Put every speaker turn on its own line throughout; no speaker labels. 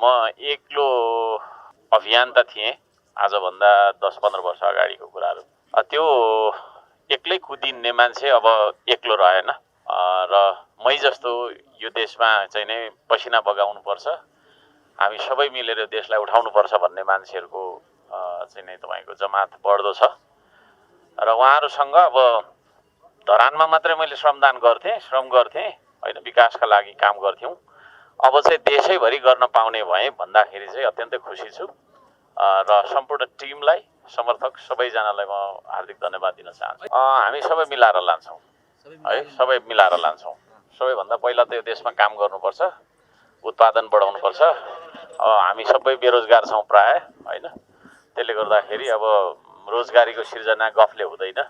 म एक्लो अभियान त थिएँ आजभन्दा 10-15 वर्ष अगाडिको कुराहरू। त्यो एक्लै कुदिने मान्छे अब एक्लो रहेन र मै जस्तो यो देशमा चाहिँ नै पसिना बगाउनुपर्छ, हामी सबै मिलेर देशलाई उठाउनुपर्छ भन्ने मान्छेहरूको चाहिँ नै तपाईँको जमात बढ्दो छ र उहाँहरूसँग अब धरानमा मात्रै मैले श्रमदान श्रम गर्थेँ होइन, विकासका लागि काम गर्थ्यौँ। अब चाहिँ देशैभरि गर्न पाउने भएँ भन्दाखेरि चाहिँ अत्यन्तै खुसी छु र सम्पूर्ण टिमलाई, समर्थक सबैजनालाई म हार्दिक धन्यवाद दिन चाहन्छु। हामी सबै मिलाएर लान्छौँ है, सबै मिलाएर लान्छौँ। सबैभन्दा पहिला त यो देशमा काम गर्नुपर्छ, उत्पादन बढाउनुपर्छ। हामी सबै बेरोजगार छौँ प्राय होइन, त्यसले गर्दाखेरि अब रोजगारीको सिर्जना गफले हुँदैन,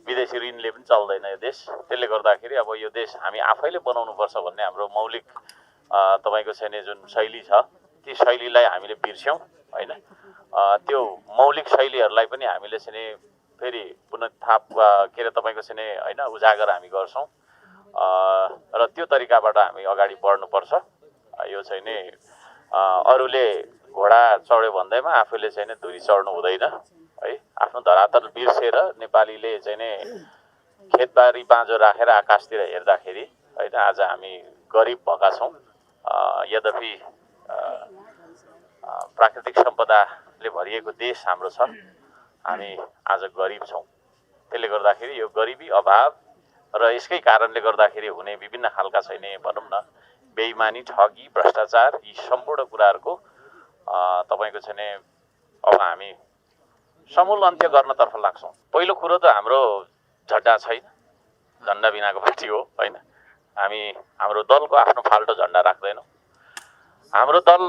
विदेशी ऋणले पनि चल्दैन यो देश। त्यसले गर्दाखेरि अब यो देश हामी आफैले बनाउनुपर्छ भन्ने हाम्रो मौलिक तपाईँको चाहिँ जुन शैली छ, ती शैलीलाई हामीले बिर्स्यौँ होइन। त्यो मौलिक शैलीहरूलाई पनि हामीले चाहिँ फेरि पुनः के अरे तपाईँको चाहिँ होइन उजागर हामी गर्छौँ र त्यो तरिकाबाट हामी अगाडि बढ्नुपर्छ। यो चाहिँ नि अरूले घोडा चढ्यो भन्दैमा आफूले चाहिँ नि धुरी चढ्नु हुँदैन है। आफ्नो धरातल बिर्सेर नेपालीले चाहिँ नि खेतबारी बाँझो राखेर आकाशतिर हेर्दाखेरि होइन आज हामी गरिब भएका छौँ। यद्यपि प्राकृतिक सम्पदाले भरिएको देश हाम्रो छ, हामी आज गरिब छौँ। त्यसले गर्दाखेरि यो गरिबी, अभाव र यसकै कारणले गर्दाखेरि हुने विभिन्न खालका छैन भनौँ न बेइमानी, ठगी, भ्रष्टाचार, यी सम्पूर्ण कुराहरूको तपाईँको चाहिँ नि अब हामी समूल अन्त्य गर्नतर्फ लाग्छौँ। पहिलो कुरो त हाम्रो झन्डा छैन, झन्डा बिनाको पार्टी हो होइन। हाम्रो दलको आफ्नो फाल्टो झन्डा राख्दैनौँ। हाम्रो दल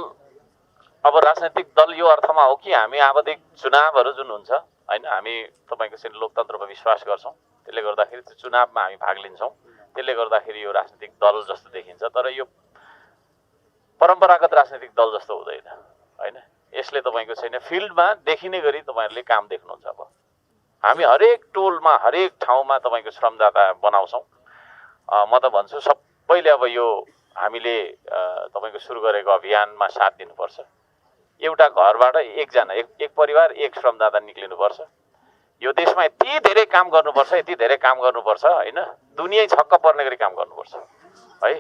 अब राजनैतिक दल यो अर्थमा हो कि हामी आवधिक चुनावहरू जुन हुन्छ होइन, हामी तपाईँको चाहिँ लोकतन्त्रमा विश्वास गर्छौँ। त्यसले गर्दाखेरि त्यो चुनावमा हामी भाग लिन्छौँ। त्यसले गर्दाखेरि यो राजनीतिक दल जस्तो देखिन्छ, तर यो परम्परागत राजनीतिक दल जस्तो हुँदैन होइन। यसले तपाईँको छैन फिल्डमा देखिने गरी तपाईँहरूले काम देख्नुहुन्छ। अब हामी हरेक टोलमा, हरेक ठाउँमा तपाईँको श्रमदाता बनाउँछौँ। म त भन्छु सबैले अब यो हामीले तपाईँको सुरु गरेको अभियानमा साथ दिनुपर्छ। एउटा घरबाट एकजना, एक परिवार एक श्रमदाता निक्लिनुपर्छ। यो देशमा यति धेरै काम गर्नुपर्छ, यति धेरै काम गर्नुपर्छ होइन, दुनियाँ छक्क पर्ने गरी काम गर्नुपर्छ है।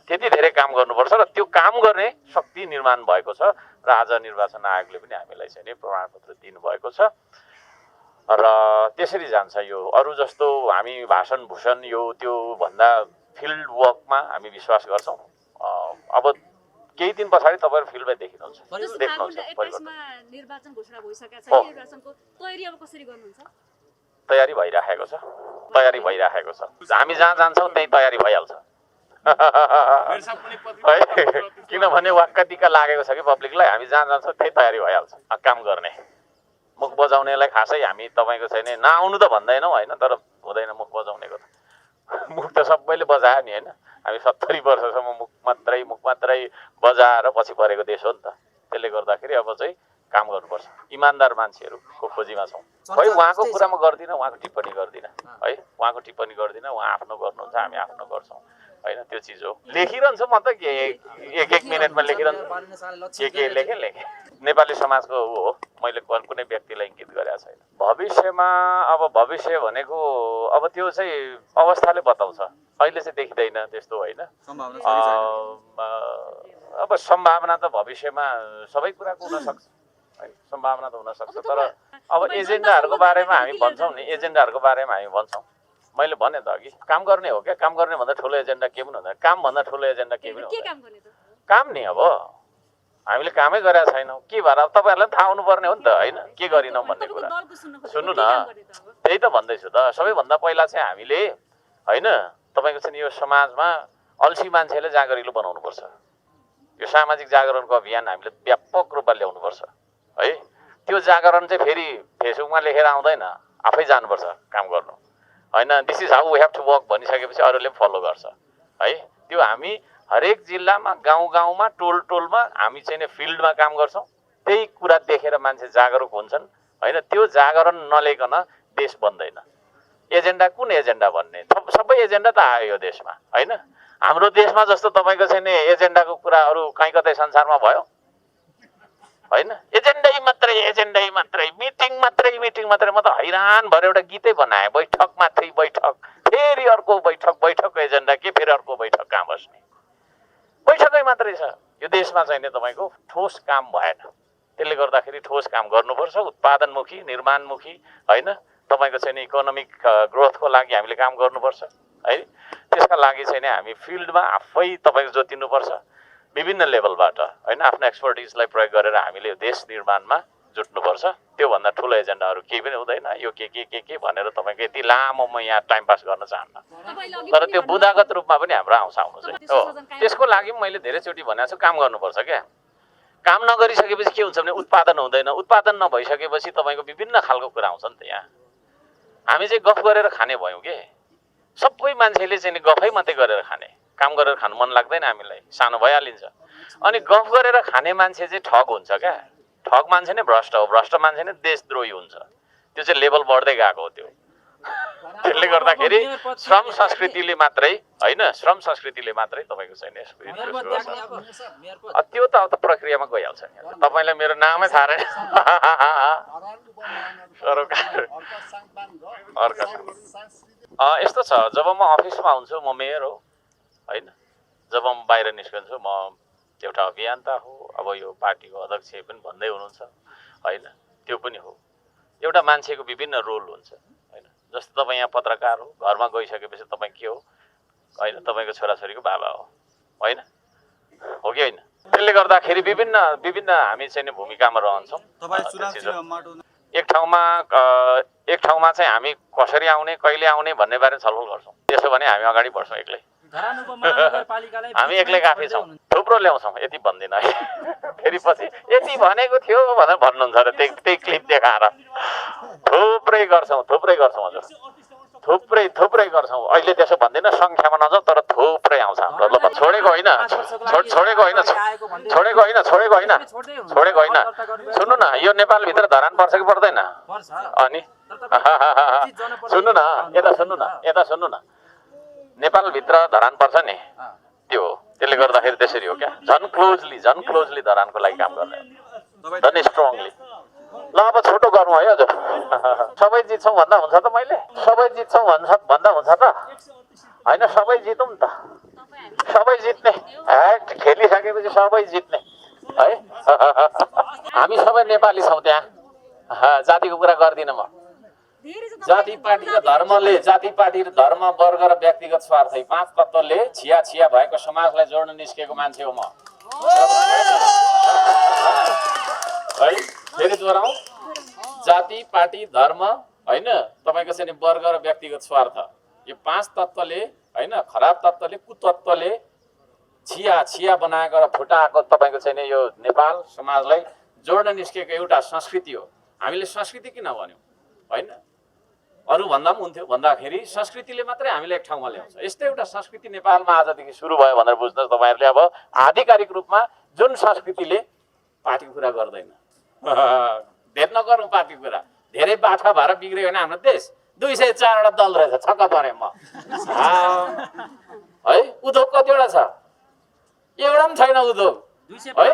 त्यति धेरै काम गर्नुपर्छ र त्यो काम गर्ने शक्ति निर्माण भएको छ र आज निर्वाचन आयोगले पनि हामीलाई चाहिँ नि प्रमाणपत्र दिनुभएको छ र त्यसरी जान्छ यो। अरू जस्तो हामी भाषण भूषण यो त्यो भन्दा फिल्ड वर्कमा हामी विश्वास गर्छौँ। अब केही दिन पछाडि तपाईँहरू फिल्डमा देख्नुहुन्छ।
निर्वाचन घोषणा भइसकेको छ, निर्वाचनको तयारी अब कसरी गर्नुहुन्छ?
तयारी भइराखेको छ, तयारी भइराखेको छ। हामी जहाँ जान्छौँ त्यही तयारी भइहाल्छ किनभने वाक्क दिक्क लागेको छ कि पब्लिकलाई। हामी जहाँ जान्छौँ त्यही तयारी भइहाल्छ। काम गर्ने मुख बजाउनेलाई खासै हामी तपाईँको छैन, नआउनु त भन्दैनौँ होइन, तर हुँदैन मुख बजाउनेको त। मुख त सबैले बजायो नि होइन। हामी 70 वर्षसम्म मुख मात्रै बजाएर पछि परेको देश हो नि त। त्यसले गर्दाखेरि अब चाहिँ काम गर्नुपर्छ। इमान्दार मान्छेहरूको खोजीमा छौँ। खै उहाँको कुरा म गर्दिनँ, उहाँको टिप्पणी गर्दिनँ है। उहाँको टिप्पणी गर्दिनँ, उहाँ आफ्नो गर्नुहुन्छ, हामी आफ्नो गर्छौँ होइन। त्यो चिज हो। लेखिरहन्छु म त एक मिनटमा लेखिरहन्छु। के लेखेँ। नेपाली समाजको हो, मैले कुनै व्यक्तिलाई इङ्गित गरेको छैन। भविष्यमा अब भविष्य भनेको अब त्यो चाहिँ अवस्थाले बताउँछ, अहिले चाहिँ देखिँदैन त्यस्तो होइन। अब सम्भावना त भविष्यमा सबै कुराको हुनसक्छ है, सम्भावना त हुनसक्छ। तर अब एजेन्डाहरूको बारेमा हामी भन्छौँ नि, एजेन्डाहरूको बारेमा हामी भन्छौँ। मैले भने त अघि काम गर्ने हो क्या। काम गर्ने भन्दा ठुलो एजेन्डा के पनि हुँदैन। काम भन्दा ठुलो एजेन्डा के पनि हुँदैन। काम नि अब हामीले कामै गरेका छैनौँ के भएर अब तपाईँहरूलाई पनि थाहा हुनुपर्ने हो नि त होइन, के गरिनौँ भन्ने कुरा। सुन्नु न, त्यही त भन्दैछु त। सबैभन्दा पहिला चाहिँ हामीले होइन तपाईँको चाहिँ यो समाजमा अल्छी मान्छेले जागरिलो बनाउनुपर्छ। यो सामाजिक जागरणको अभियान हामीले व्यापक रूपमा ल्याउनुपर्छ है। त्यो जागरण चाहिँ फेरि फेसबुकमा लेखेर आउँदैन, आफै जानुपर्छ काम गर्नु होइन। This is how we have to work भनिसकेपछि अरूले पनि फलो गर्छ है। त्यो हामी हरेक जिल्लामा, गाउँमा, टोलमा हामी चाहिँ नि फिल्डमा काम गर्छौँ। त्यही कुरा देखेर मान्छे जागरुक हुन्छन् होइन। त्यो जागरण नलिकन देश बन्दैन। एजेन्डा कुन एजेन्डा भन्ने, सबै एजेन्डा त आयो यो देशमा होइन। हाम्रो देशमा जस्तो तपाईँको चाहिँ नि एजेन्डाको कुराहरू कहीँ कतै संसारमा भयो होइन एजेन्डै मात्रै मिटिङ मात्रै म त हैरान भएर एउटा गीतै बनाएँ बैठक मात्रै बैठक फेरि अर्को बैठकको एजेन्डा के फेरि अर्को बैठक कहाँ बस्ने बैठकै मात्रै छ यो देशमा चाहिँ नि तपाईँको ठोस काम भएन त्यसले गर्दाखेरि ठोस काम गर्नुपर्छ उत्पादनमुखी निर्माणमुखी होइन तपाईँको चाहिँ नि इकोनोमिक ग्रोथको लागि हामीले काम गर्नुपर्छ है त्यसका लागि चाहिँ नि हामी फिल्डमा आफै तपाईँको जोतिनुपर्छ विभिन्न लेभलबाट होइन आफ्नो एक्सपर्टिजलाई प्रयोग गरेर हामीले देश निर्माणमा जुट्नुपर्छ त्योभन्दा ठुलो एजेन्डाहरू केही पनि हुँदैन यो के भनेर तपाईँको यति लामो म यहाँ टाइम पास गर्न चाहन्न तर त्यो बुदागत रूपमा पनि हाम्रो आउनु चाहिँ हो त्यसको लागि मैले धेरैचोटि भनेको छु काम गर्नुपर्छ क्या काम नगरिसकेपछि के हुन्छ भने उत्पादन हुँदैन उत्पादन नभइसकेपछि तपाईँको विभिन्न खालको कुरा आउँछ नि त यहाँ हामी चाहिँ गफ गरेर खाने भयौँ के सबै मान्छेले चाहिँ गफै मात्रै गरेर खाने काम गरेर खानु मन लाग्दैन हामीलाई सानो भइहालिन्छ अनि गफ गरेर खाने मान्छे चाहिँ ठग हुन्छ क्या ठग मान्छे नै भ्रष्ट हो भ्रष्ट मान्छे नै देशद्रोही हुन्छ त्यो चाहिँ लेभल बढ्दै गएको हो त्यो त्यसले गर्दाखेरि श्रम संस्कृतिले मात्रै होइन श्रम संस्कृतिले मात्रै तपाईँको चाहिँ त्यो त अब त प्रक्रियामा गइहाल्छ नि तपाईँलाई मेरो नामै थाहा रहेन यस्तो छ जब म अफिसमा हुन्छु म मेयर हो होइन जब म बाहिर निस्कन्छु म एउटा अभियन्ता हो अब यो पार्टीको अध्यक्ष पनि भन्दै हुनुहुन्छ होइन त्यो पनि हो एउटा मान्छेको विभिन्न रोल हुन्छ होइन जस्तो तपाईँ यहाँ पत्रकार हो घरमा गइसकेपछि तपाईँ के हो होइन तपाईँको छोराछोरीको बाबा हो होइन हो कि होइन त्यसले गर्दाखेरि विभिन्न हामी चाहिँ भूमिकामा रहन्छौँ एक ठाउँमा चाहिँ हामी कसरी आउने कहिले आउने भन्ने बारे छलफल गर्छौँ त्यसो भने हामी अगाडि बढ्छौँ एक्लै हामी एक्लै आफै छौँ थुप्रो ल्याउँछौँ यति भन्दिनँ है फेरि पछि यति भनेको थियो भनेर भन्नुहुन्छ र त्यही क्लिप देखाएर थुप्रै गर्छौँ हजुर थुप्रै गर्छौँ अहिले त्यसो भन्दिनँ सङ्ख्यामा नजाउँ तर थुप्रै आउँछ हाम्रो ल छोडेको होइन सुन्नु न यो नेपालभित्र धरान पर्छ कि पर्दैन अनि सुन्नु न यता सुन्नु न नेपालभित्र धरान पर्छ नि त्यो हो त्यसले गर्दाखेरि त्यसरी हो क्या झन् क्लोजली धरानको लागि काम गर्ने झन् स्ट्रङली ल अब छोटो गरौँ है हजुर सबै जित्छौँ भन्दा हुन्छ त मैले सबै जित्छौँ भन्दा हुन्छ त होइन सबै जितौँ नि त सबै जित्ने खेलिसकेपछि सबै जित्ने है हामी सबै नेपाली छौँ त्यहाँ जातिको कुरा गर्दिनँ म जाति पार्टी र धर्म वर्ग र व्यक्तिगत स्वार्थै 5 तत्त्वले छिया भएको समाजलाई जोड्न निस्केको मान्छे हो म है फेरि दोहोऱ्याउँ जाति पार्टी धर्म होइन तपाईँको चाहिँ वर्ग र व्यक्तिगत स्वार्थ यो 5 तत्त्वले होइन खराब तत्त्वले कुतत्त्वले छिया बनाएको र फुटाएको तपाईँको चाहिँ यो नेपाल समाजलाई जोड्न निस्केको एउटा संस्कृति हो हामीले संस्कृति किन भन्यौँ होइन अरू भन्दा पनि हुन्थ्यो भन्दाखेरि संस्कृतिले मात्रै हामीले एक ठाउँमा ल्याउँछ यस्तो एउटा संस्कृति नेपालमा आजदेखि सुरु भयो भनेर बुझ्नुहोस् तपाईँहरूले अब आधिकारिक रूपमा जुन संस्कृतिले पार्टीको कुरा गर्दैन धेर नगरौँ पार्टीको कुरा धेरै बाठा भएर बिग्रियो भने हाम्रो देश 204 वटा दल रहेछ छक्क परेँ म है उद्योग कतिवटा छ एउटा पनि छैन उद्योग है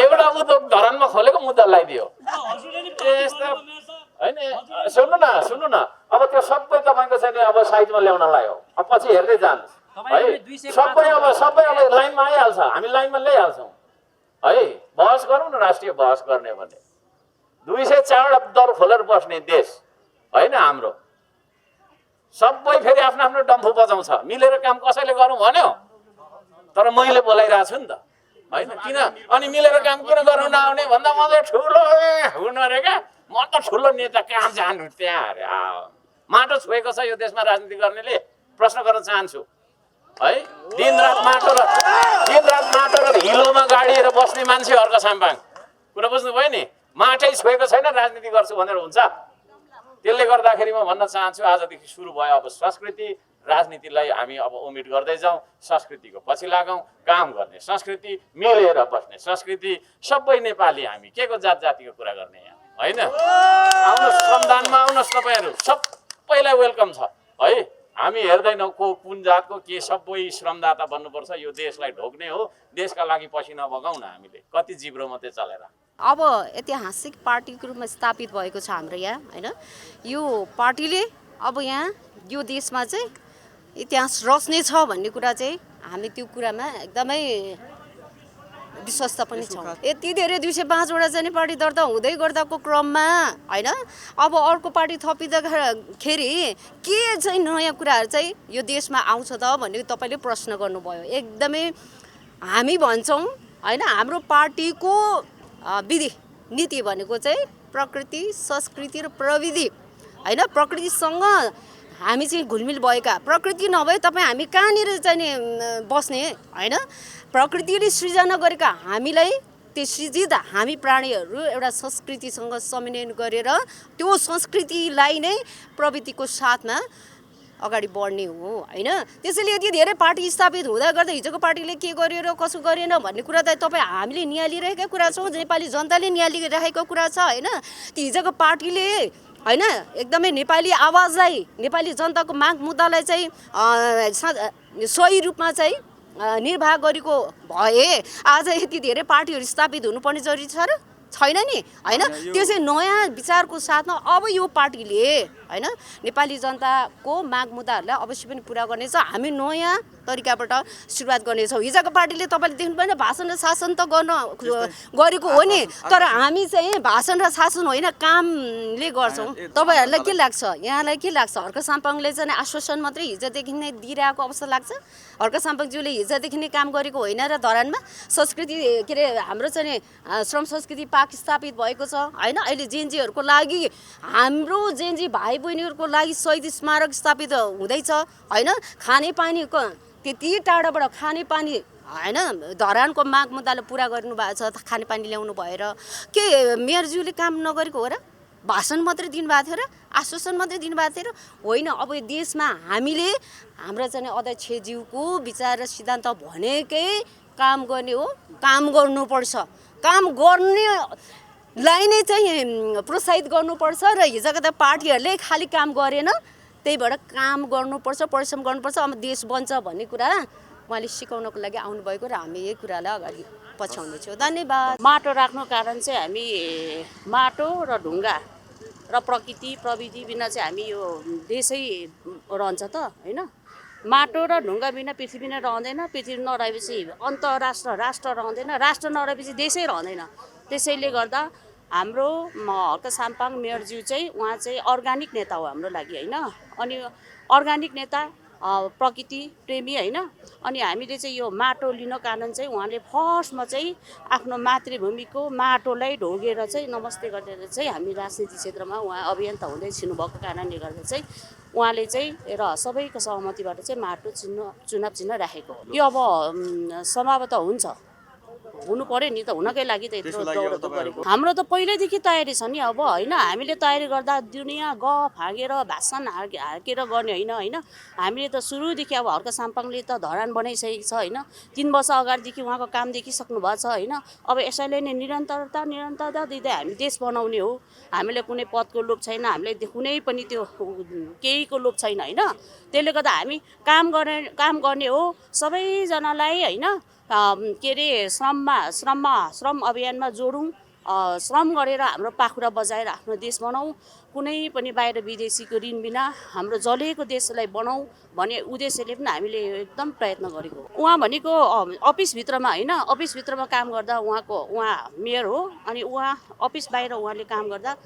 एउटा उद्योग धरानमा खोलेको मुद्दा लगाइदियो यस्तो होइन सुन्नु न अब त्यो सबै तपाईँको चाहिँ अब साइडमा ल्याउनलाई हो अब पछि हेर्दै जानुहोस् है सबै अब लाइनमा आइहाल्छ हामी लाइनमा ल्याइहाल्छौँ है बहस गरौँ न राष्ट्रिय बहस गर्ने भने 204 वटा दल खोलेर बस्ने देश होइन हाम्रो सबै फेरि आफ्नो डम्फु बजाउँछ मिलेर काम कसैले गरौँ भन्यो तर मैले बोलाइरहेको छु नि त होइन किन अनि मिलेर काम किन गर्नु नआउने भन्दा म त ठुलो हुनु अरे क्या म त ठुलो नेता कहाँ जानु त्यहाँ अरे माटो छोएको छ यो देशमा राजनीति गर्नेले प्रश्न गर्न चाहन्छु है दिनरात माटो र हिलोमा गाडिएर बस्ने मान्छे अर्क साम्बाङ कुरा बुझ्नुभयो नि माटै छोएको छैन राजनीति गर्छु भनेर हुन्छ त्यसले गर्दाखेरि म भन्न चाहन्छु आजदेखि सुरु भयो अब संस्कृति राजनीतिलाई हामी अब ओमिट गर्दै जाउँ संस्कृतिको पछि लागौँ काम गर्ने संस्कृति मिलेर बस्ने संस्कृति सबै नेपाली हामी के को जातिको कुरा गर्ने यहाँ होइन आउनुहोस् श्रमदानमा आउनुहोस् तपाईँहरू सबैलाई वेलकम छ है हामी हेर्दैनौँ को कुन जातको के सबै श्रमदाता बन्नुपर्छ यो देशलाई ढोक्ने हो देशका लागि पसिना बगाउँ न हामीले कति जिब्रो मात्रै चलेर
अब ऐतिहासिक पार्टीको रूपमा स्थापित भएको छ हाम्रो यहाँ होइन। यो पार्टीले अब यहाँ यो देशमा चाहिँ इतिहास रच्ने छ भन्ने कुरा चाहिँ हामी त्यो कुरामा एकदमै विश्वस्त पनि छौँ। यति धेरै 205वटा चाहिँ पार्टी दर्ता हुँदै गर्दाको क्रममा होइन अब अर्को पार्टी थपिँदाखेरि के चाहिँ नयाँ कुराहरू चाहिँ यो देशमा आउँछ त भन्ने तपाईँले प्रश्न गर्नुभयो। एकदमै हामी भन्छौँ होइन हाम्रो पार्टीको विधि नीति भनेको चाहिँ प्रकृति संस्कृति र प्रविधि होइन। प्रकृतिसँग हामी चाहिँ घुलमिल भएका, प्रकृति नभए तपाईँ हामी कहाँनिर चाहिँ बस्ने होइन। प्रकृतिले सृजना गरेका हामीलाई त्यो सृजित हामी प्राणीहरू एउटा संस्कृतिसँग समन्वय गरेर त्यो संस्कृतिलाई नै प्रवृत्तिको साथमा अगाडि बढ्ने हो होइन। त्यसैले यति धेरै पार्टी स्थापित हुँदा गर्दा हिजोको पार्टीले के गर्यो र कसो गरेन भन्ने कुरा त तपाईँ हामीले निहालिरहेका कुरा छौँ, नेपाली जनताले निहालिरहेको कुरा छ होइन। ती हिजोको पार्टीले होइन एकदमै नेपाली आवाजलाई, नेपाली जनताको माग मुद्दालाई चाहिँ सही रूपमा चाहिँ निर्वाह गरेको भए आज यति धेरै पार्टीहरू स्थापित हुनुपर्ने जरुरी छ र छैन नि होइन। त्यो चाहिँ नयाँ विचारको साथमा अब यो पार्टीले होइन नेपाली जनताको माग मुद्दाहरूलाई अवश्य पनि पुरा गर्नेछ। हामी नयाँ तरिकाबाट सुरुवात गर्नेछौँ। हिजोको पार्टीले तपाईँले देख्नु भएन भाषण र शासन त गरेको हो नि, तर हामी चाहिँ भाषण र शासन होइन कामले गर्छौँ। तपाईँहरूलाई के लाग्छ, यहाँलाई के लाग्छ? हर्क साम्पाङले चाहिँ आश्वासन मात्रै हिजोदेखि नै दिइरहेको अवस्था लाग्छ? हर्क साम्पाङज्यूले हिजोदेखि नै काम गरेको होइन र धरानमा संस्कृति के अरे हाम्रो चाहिँ श्रम संस्कृति पार्क स्थापित भएको छ होइन। अहिले जेएनजीहरूको लागि, हाम्रो जेएनजी भाइ बहिनीहरूको लागि शहीद स्मारक स्थापित हुँदैछ होइन। खानेपानीको त्यति टाढाबाट खानेपानी होइन धरानको माग मुद्दाले पुरा गर्नुभएको छ, खानेपानी ल्याउनु भएर के मेयरज्यूले काम नगरेको हो र? भाषण मात्रै दिनुभएको थियो र? आश्वासन मात्रै दिनुभएको थियो र? होइन। अब यो देशमा हामीले हाम्रो चाहिँ अध्यक्षज्यूको विचार र सिद्धान्त भनेकै काम गर्ने हो, काम गर्नुपर्छ। काम गर्नेलाई नै चाहिँ प्रोत्साहित गर्नुपर्छ र हिजोको त पार्टीहरूले खालि काम गरेन, त्यही भएर काम गर्नुपर्छ, परिश्रम गर्नुपर्छ, अब देश बन्छ भन्ने कुरा उहाँले सिकाउनको लागि आउनुभएको र हामी यही कुरालाई अगाडि पछाउनेछौँ। धन्यवाद।
माटो राख्नु कारण चाहिँ हामी माटो र ढुङ्गा र प्रकृति प्रविधि बिना चाहिँ हामी यो देशै रहन्छ त होइन। माटो र ढुङ्गा बिना पृथ्वी नै रहँदैन, पृथ्वी नरहेपछि अन्तर्राष्ट्र राष्ट्र रहँदैन, राष्ट्र नरहेपछि देशै रहँदैन। त्यसैले गर्दा हाम्रो हर्क साम्पाङ मेयरज्यू चाहिँ उहाँ चाहिँ अर्ग्यानिक नेता हो हाम्रो लागि होइन। अनि अर्ग्यानिक नेता प्रकृति प्रेमी होइन। अनि हामीले चाहिँ यो माटो लिन कारण चाहिँ उहाँले फर्स्टमा चाहिँ आफ्नो मातृभूमिको माटोलाई ढोगेर चाहिँ नमस्ते गरेर चाहिँ हामी राजनीति क्षेत्रमा उहाँ अभियन्ता हुँदै छिर्नुभएको कारणले गर्दा चाहिँ उहाँले चाहिँ र सबैको सहमतिबाट चाहिँ माटो चुनाव चिन्ह राखेको हो। यो अब सम्भवतः हुन्छ, हुनु पर्यो नि त, हुनकै लागि त यत्रो दौड गरेको। हाम्रो त पहिल्यैदेखि तयारी छ नि अब होइन। हामीले तयारी गर्दा दुनियाँ गफ हाँगेर भाषण हाकेर गर्ने होइन होइन। हामीले त सुरुदेखि अब हर्क साम्पाङले त धरान बनाइसकेको छ होइन। 3 वर्ष अगाडिदेखि उहाँको काम देखिसक्नु भएको छ होइन। अब यसैले नै निरन्तरता दिँदै हामी देश बनाउने हो। हामीले कुनै पदको लोभ छैन, हामीले कुनै पनि त्यो केहीको लोभ छैन होइन। त्यसले गर्दा हामी काम गर्ने हो सबैजनालाई होइन। के अरे श्रम अभियानमा जोडौँ, श्रम गरेर हाम्रो पाखुरा बजाएर आफ्नो देश बनाऊ, कुनै पनि बाहिर विदेशीको ऋण बिना हाम्रो जलेको देशलाई बनाऊ भन्ने उद्देश्यले पनि हामीले एकदम प्रयत्न गरेको हो। उहाँ भनेको अफिसभित्रमा होइन, अफिसभित्रमा काम गर्दा उहाँ मेयर हो अनि उहाँ अफिस बाहिर उहाँले काम गर्दा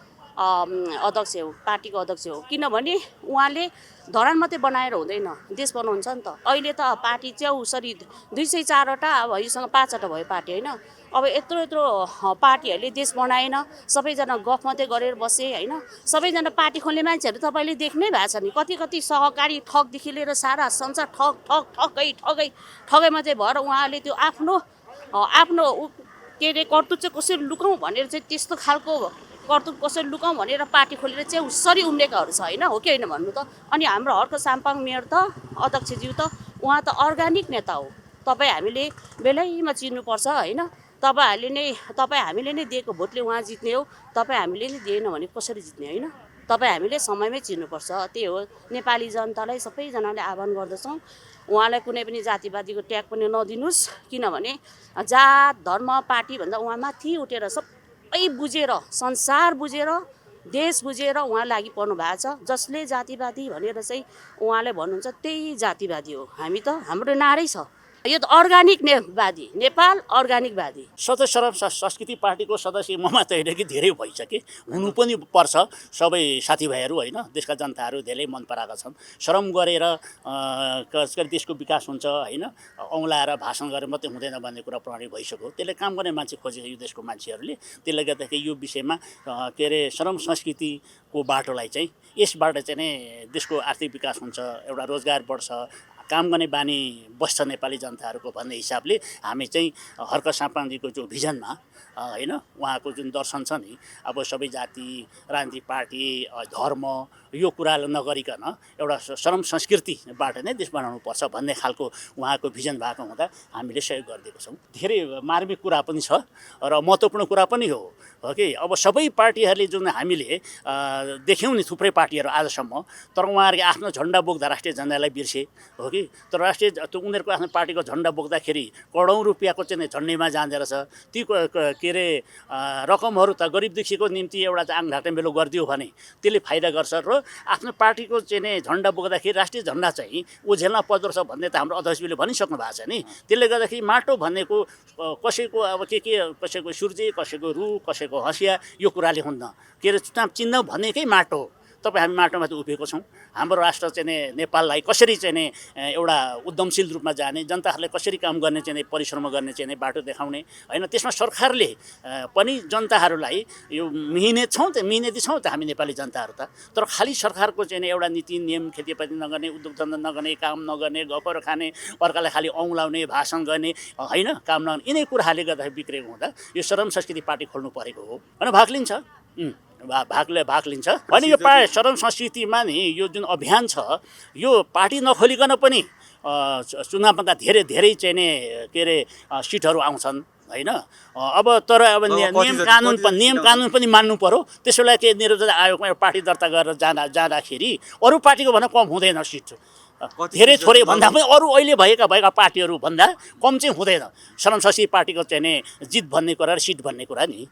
अध्यक्ष हो, पार्टीको अध्यक्ष हो। किनभने उहाँले धरान मात्रै बनाएर हुँदैन, देश बनाउँछ नि त। अहिले त पार्टी च्याउसरी 204वटा अब योसँग 5वटा भयो पार्टी होइन। अब यत्रो पार्टीहरूले देश बनाएन, सबैजना गफ मात्रै गरेर बसे होइन। सबैजना पार्टी खोल्ने मान्छेहरू तपाईँले देख्नै भएको छ नि, कति सहकारी ठगदेखि लिएर सारा संसार ठगै मात्रै भएर उहाँले त्यो आफ्नो के अरे कर्तुत चाहिँ कसरी लुकाउँ भनेर चाहिँ त्यस्तो खालको कर्तुत कसरी लुकाउँ भनेर पार्टी खोलेर चाहिँ उसरी उम्रेकाहरू छ होइन, हो कि होइन भन्नु त। अनि हाम्रो हर्क साम्पाङ मेयर त अध्यक्षज्यू त उहाँ त अर्ग्यानिक नेता हो। तपाईँ हामीले बेलैमा चिन्नुपर्छ होइन। तपाईँ हामीले नै दिएको भोटले उहाँ जित्ने हो, तपाईँ हामीले नै दिएन भने कसरी जित्ने होइन। तपाईँ हामीले समयमै चिन्नुपर्छ, त्यही हो। नेपाली जनतालाई सबैजनाले आह्वान गर्दछौँ, उहाँलाई कुनै पनि जातिवादीको ट्याग पनि नदिनुहोस्। किनभने जात धर्म पार्टी भन्दा उहाँ माथि उठेर सबै बुझेर संसार बुझेर देश बुझेर उहाँ लागि पर्नु भएको छ। जसले जातिवादी भनेर चाहिँ उहाँले भन्नुहुन्छ त्यही जातिवादी हो। हामी त हाम्रो नारै छ यो त अर्गानिक वादी, नेपाल अर्गानिकवादी।
सधैँ शरम संस्कृति पार्टीको सदस्य म मात्र होइन कि धेरै भइसके, हुनु पनि पर्छ। सबै साथीभाइहरू होइन, देशका जनताहरू धेरै मन पराएका छन्। श्रम गरेर देशको विकास हुन्छ होइन, औँलाएर भाषण गरेर मात्रै हुँदैन भन्ने कुरा प्रहरी भइसक्यो। त्यसले काम गर्ने मान्छे खोजेको यो देशको मान्छेहरूले। त्यसले गर्दाखेरि यो विषयमा के अरे श्रम संस्कृतिको बाटोलाई चाहिँ यसबाट चाहिँ नै देशको आर्थिक विकास हुन्छ, एउटा रोजगार बढ्छ, काम गर्ने बानी बस्छ नेपाली जनताहरूको भन्ने हिसाबले हामी चाहिँ हर्क सापाङजीको जो भिजनमा होइन, उहाँको जुन दर्शन छ नि, अब सबै जाति राजनीतिक पार्टी धर्म यो कुरालाई नगरिकन एउटा श्रम संस्कृतिबाट नै देश बनाउनुपर्छ भन्ने खालको उहाँको भिजन भएको हुँदा हामीले सहयोग गरिदिएको छौँ। धेरै मार्मिक कुरा पनि छ र महत्त्वपूर्ण कुरा पनि हो कि अब सबै पार्टीहरूले जुन हामीले देख्यौँ नि थुप्रै पार्टीहरू आजसम्म, तर उहाँहरूले आफ्नो झन्डा बोक्दा राष्ट्रिय झन्डालाई बिर्से हो कि। तर राष्ट्रिय उनीहरूको आफ्नो पार्टीको झन्डा बोक्दाखेरि करोडौँ रुपियाँको चाहिँ झन्डीमा जाँदो रहेछ। ती के अरे रकमहरू त गरिब दुखीको निम्ति एउटा आङ ढाक्ने बेलो गरिदियो भने त्यसले फाइदा गर्छ। र आफ्नो पार्टीको चाहिँ नि झन्डा बोक्दाखेरि राष्ट्रिय झन्डा चाहिँ ओझेलमा पर्दो रहेछ भन्ने त हाम्रो अध्यक्षले भनिसक्नु भएको छ नि। त्यसले गर्दाखेरि माटो भनेको कसैको अब के कसैको सूर्य, कसैको रुख, कसैको हँसिया यो कुराले हुन्न। के अरे चुनाव चिन्ह भनेकै माटो हो। तपाईँ हामी माटोमा त उभिएको छौँ। हाम्रो राष्ट्र चाहिँ नि नेपाललाई कसरी चाहिँ नि एउटा उद्यमशील रूपमा जाने, जनताहरूले कसरी काम गर्ने चाहिँ परिश्रम गर्ने चाहिँ बाटो देखाउने होइन। त्यसमा सरकारले पनि जनताहरूलाई यो मिहिनेती छौँ त हामी नेपाली जनताहरू त। तर खालि सरकारको चाहिँ एउटा नीति नियम, खेतीपाती नगर्ने, उद्योग धन्दा नगर्ने, काम नगर्ने, गफहरू खाने, अर्कालाई खालि औँलाउने, भाषण गर्ने होइन, काम नगर्ने, यिनै कुराहरूले गर्दाखेरि बिग्रेको हुँदा यो श्रम संस्कृति पार्टी खोल्नु परेको हो होइन। भाग लिन्छ भाग लिन्छ अनि यो श्रम संस्कृतिमा नि यो जुन अभियान छ यो पार्टी नखोलिकन पनि चुनावभन्दा धेरै चाहिँ नि के अरे सिटहरू आउँछन् होइन। अब तर अब नियम कानुन पनि मान्नु पर्यो। त्यसो बेला के निर्वाचन आयोगमा एउटा पार्टी दर्ता गरेर जाँदाखेरि अरू पार्टीको भन्दा कम हुँदैन सिट, धेरै थोरै भन्दा पनि अरू अहिले भएका पार्टीहरू भन्दा कम चाहिँ हुँदैन। श्रम संस्कृति पार्टीको चाहिँ नि जित भन्ने कुरा र सिट भन्ने कुरा नि।